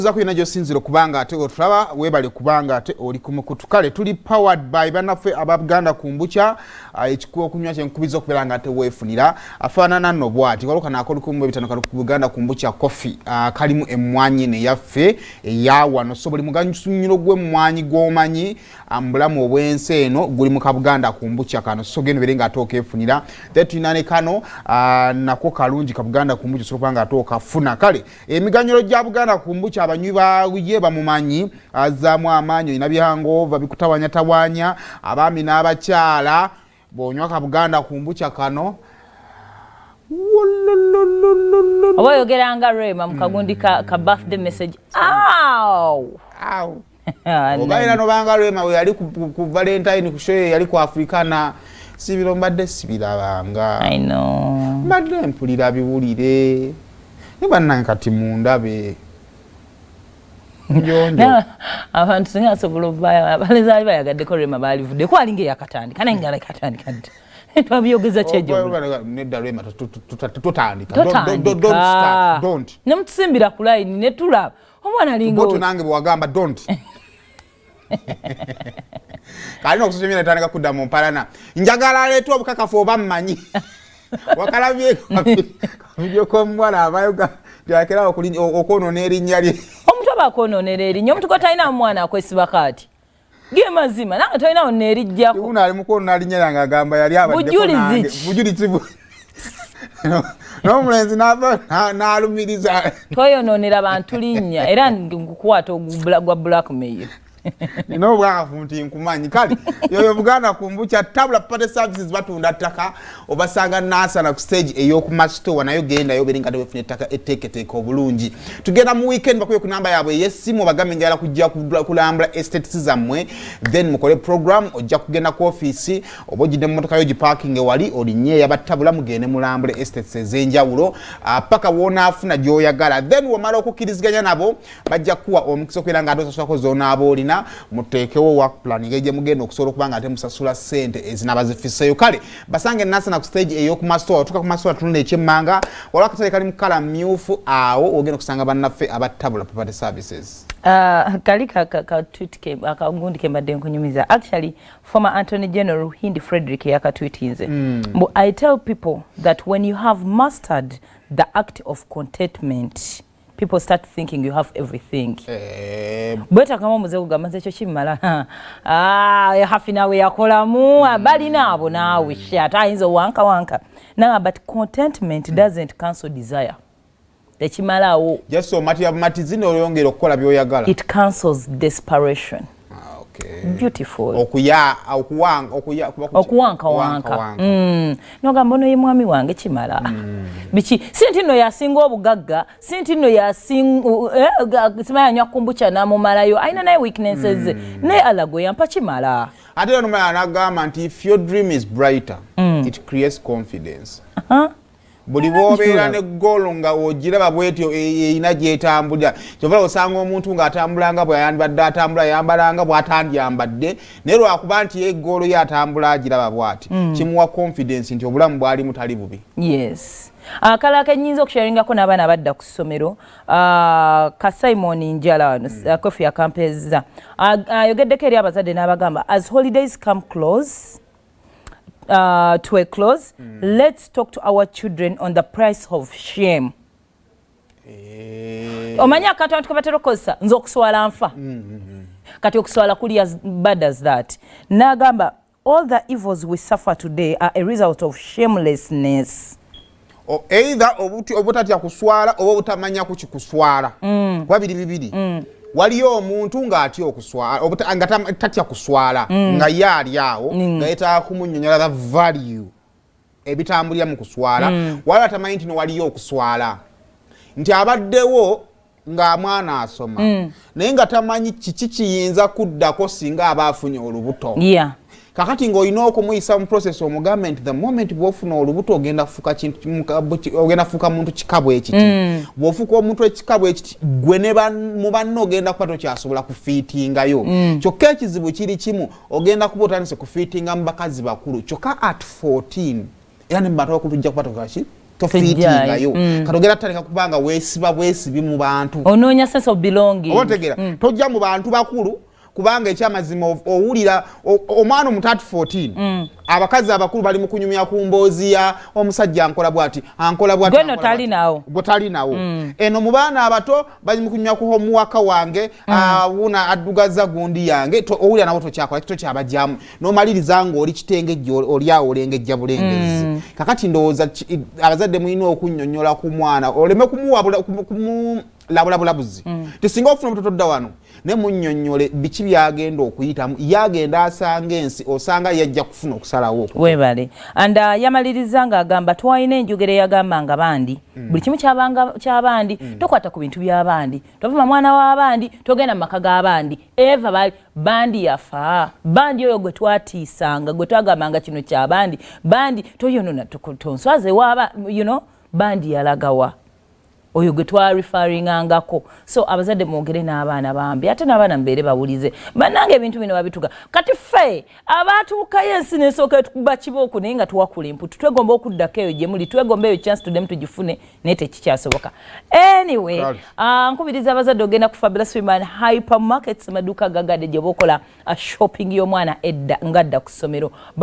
Zakwina jo sinziro kubanga ate otulaba webale kubanga ate oli kumukutukale tuli powered by banafe abaganda kumbucha ekikuwa okunywa kye nkubizo kubelanga ate wefunira afaanana no bwati waloka na akoli kumbe bitano kali kubuganda kumbucha coffee kalimu emwanyi ne yaffe eyawa no so buli muganyunyiro gwe mwanyi gomanyi ambulamu obwense eno guli mu kabuganda kumbucha kano so geno berenga atoke efunira that inane kano nako kalungi kabuganda kumbucha so kubanga atoka funa kale emiganyiro gya buganda kumbucha abanywi bawiye bamumanyi azamu amanyo inabyangova bikutawanya tawanya abami n'abakyala bonywa kabuganda kumbucha kano obayogeranga Rema mukagundi ka birthday message ow obaira no banga Rema we yali ku Valentine ku show yali ku Africana sibiro mbadde sibirabanga I know mbadde mpulira biwulire nibananga kati mundabe na abantu singa sobola vaya balezali bayagadde Rema balivudde ko alinge yakatandika kana ngala katandika twabiyogeza kyejo nedda Rema tutandika don't start don't nemutsimbira ku line ne tulaba omwana alingo boto nange bwagamba don't kalina okusomera tandika kudda mu mpalana njagala leto obukakafu obammanyi wakalabye video ko mwana abayoga yakera okuli okono nerinnya lye bakono nereri nyo mtu ko talina mwana akwesiba kati ge mazima nanga talina onerijjako una ali mukono nalinyanga agamba yali abadde bujulizi no mulenzi nalumiriza toyononera bantu linnya era ngukwata ogwa blackmail nino bwafunti nkumanyi kali yoyo buganda kumbucha tabula pate services batunda ttaka obasanga nasa na ku stage eyo ku masto nayo genda yo beringa de wefune ttaka eteke obulungi tugenda mu weekend bakuye ku namba yabwe yesimu bagambe njala kujja kulambula estates zammwe then mukole program ojja kugenda ku office obojide mu motoka yo parking wali olinye yabatabula mugende mulambule estates ezenjawulo paka wona afuna gyoyagala then wamala okukiriziganya nabo bajja kuwa omukisa kwiranga ndo sasako zona abolina mutekewo work planning eje mugenda okusobola kubanga ate musasula sente ezinabazifiseyo kale basange nasa na ku stage eyo ku master tuka ku master tunne ekyemmanga wala katale kali mukala myufu awo ogenda kusanga bannaffe abatabula property services kali ka tweet ke akagundi ke mbadde nkunyumiza actually former Attorney General Hindi Frederick yakatweetinze but I tell people that when you have mastered the act of contentment people start thinking you have everything. Bweta kama muze kugamba ekyo kimala. Ya hafi nawe yakolamu bali nabo nawe shata ayinza wanka. Now but contentment doesn't cancel desire. Tekimalawo. Just so matizino oyongera okukola byoyagala. It cancels desperation. Okay. Beautiful. Okuwanka. Noga mbono ye mwami wange kimala. Bichi sintino yasinga obugagga, sintino yasinga simaya nyakumbucha na mumalayo. Aina naye weaknesses. Ne alago yampa kimala. Ate no mala nagamba nti if your dream is brighter, it creates confidence. Buli bobeera ne golo nga ogiraba bwetyo ina gyetambulira kyovala osanga omuntu nga atambulanga bwe yandibadde atambula yambalanga bw'atandyambadde naye lwakuba nti egolo yatambula agiraba bw'ati kimuwa confidence nti obulamu bwali mutali bubi. Yes. Akala kenyinza okusharingako n'abaana abadda ku ssomero ka Simon Njala kofi ya kampeza ayogeddeko eri abazadde n'abagamba as holidays come close to a close, let's talk to our children on the price of shame. Omanya kati abantu kabatero kosa nzo okuswala nfa. Kati okuswala kuli as bad as that. Nagamba all the evils we suffer today are a result of shamelessness. Or either obutatya kuswala oba butamanya kukikuswala. Wabiri bibiri. Waliyo omuntu nga atya okuswala nga tatya kuswala nga yali awo nga yetaaga kumunnyonnyola the value ebitambulira mu kuswala waliwo tamanyi nti waliyo okuswala nti abaddewo nga mwana asoma naye nga tamanyi kiki kiyinza kuddako singa aba afunye olubuto. Kakati ng'olina okumuyisa mu process omugambe nti the moment bw'ofuna olubuto ogenda fuka muntu kikabwe ekiti. Bw'ofuka omuntu ekikabwe ekiti gwe ne mu banno ogenda kuba tokyasobola kufiitingayo. Kyokka ekizibu kiri kimu ogenda kuba otandise kufiitinga mu bakazi bakulu kyokka at 14 era ne mu bantu bakulu tujja kuba tokaki tofiitingayo katogera taleka kubanga weesiba bwesibi mu bantu onoonya sense of belonging otegera tojja mu bantu bakulu kubanga ekyamazima owulira omwana omu 14 abakazi abakulu bali mu kunyumya ku mboozi ya omusajja ankola bwati gwe tali nawo eno mu baana abato bali mu kunyumya ku homuwaka wange wuna addugaza gundi yange owulira nawo tokyakola kito kyabajjamu n'omaliriza ng'oli kitengejja oli awo olengejja bulengezi kakati ndowooza abazadde mulina okunnyonnyola ku mwana oleme kumulabulabulabuzi tisinga ofuna omutoto dda wano ne munnyonnyole biki byagenda okuyitamu yagenda asanga ensi osanga yajja kufuna okusalawo webale and yamaliriza ng'agamba twalina enjogera eyagambanga bandi buli kimu kyabandi tokwata ku bintu by'abandi tovuma mwana w'abandi togenda mu maka g'abandi eva bandi yafa bandi oyo gwe twatiisanga gwe twagambanga kino kyabandi bandi toyonona tonswaze waaba bandi yalagawa oyo gwe twareferringangako so abazadde mwogere n'abaana bambi ate n'abaana mbeere bawulize bannange ebintu bino babituga kati ffe abaatuukayo ensi n'esooka tukuba kibooku naye nga tuwakula emputu twegomba okuddako eyo gye muli twegomba eyo chance tudemu tugifune naye tekikyasoboka anyway nkubiriza abazadde ogenda ku Fabulous Women hypermarkets maduuka gagadde gye bokola shopping y'omwana edda ngadda ku ssomero